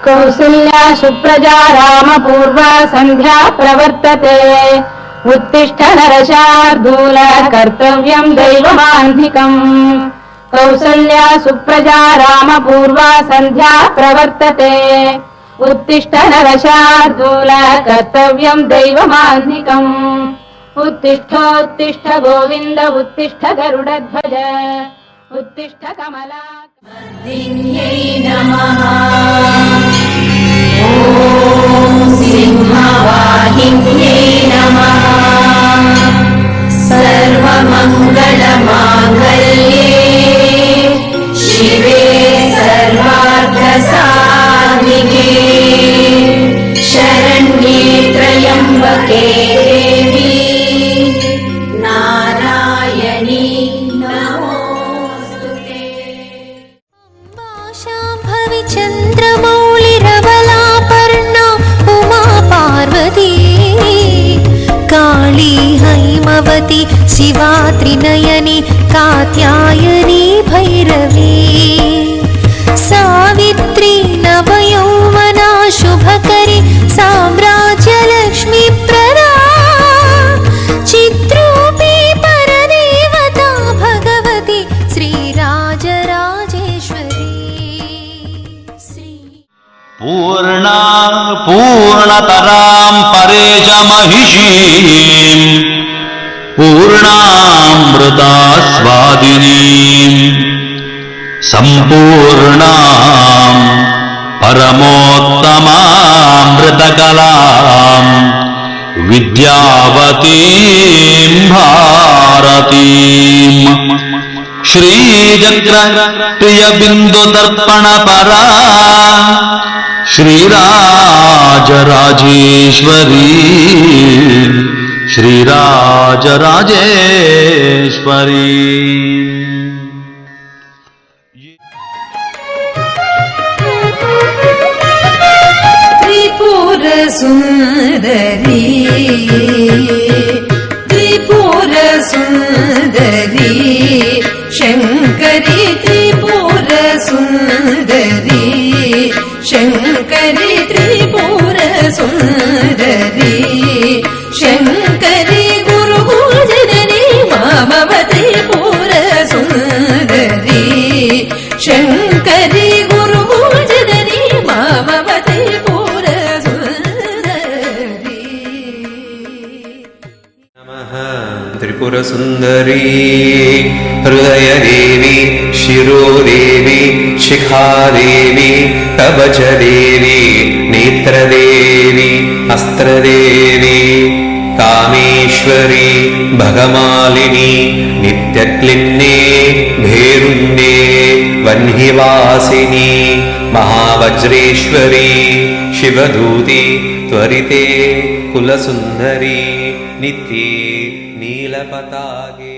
कौसल्या सुप्रजा रामपूर्वा सन्ध्या प्रवर्तते उत्तिष्ठ नरशार्दूल कर्तव्यं दैवमान्धिकम् कौसल्या सुप्रजा रामपूर्वा सन्ध्या प्रवर्तते उत्तिष्ठ नरशार्दूल कर्तव्यं दैवमान्धिकम् उत्तिष्ठोत्तिष्ठ गोविन्द उत्तिष्ठ गरुडध्वज उत्तिष्ठ कमला मर्दिन्यै नमः। ॐ सिंहवाहिन्यै नमः। सर्वमङ्गलमाङ्गल्ये शिवे सर्वार्थसाधिके शरण्ये त्र्यम्बके देवी नारायणी नमोस्तुते। शाम्भवी चन्द्रमौळिरवलापर्णा उमा पार्वती काली हैमवती शिवा त्रिनयनी कात्यायनी भैरवी सावित्री नवयौवना शुभकरी साम्राज्यलक्ष्मी प्रदा चिद्रूपी परदेवता भगवती श्रीराजराजेश्वरी पूर्णतरां परेश महिषीं पूर्णामृतास्वादिनीं सम्पूर्णां परमोत्तमामृतकलां विद्यावतीं भारतीं श्रीचक्र प्रियबिन्दुदर्पणपरा श्रीराजराजेश्वरी श्रीराजराजेश्वरी त्रिपुर सुंदरी त्रिपुर सुंदरी शंकरी त्रिपुर सुंदरी शंकरी त्रिपुर सुंदरी शंकरी गुरुजननी मामव त्रिपुर सुंदरी शंकरी गुरुजननी मामव त्रिपुर सुंदरी। नमः त्रिपुरसुन्दरी हृदयदेवी शिरोदेवी शिखादेवी कवचदेवी नेत्रदेवी अस्त्रदेवी कामेश्वरी भगमालिनी नित्यक्लिन्ने भेरुण्ये वह्निवासिनी महावज्रेश्वरी शिवदूती त्वरिते कुलसुन्दरी नित्ये नीलपताके।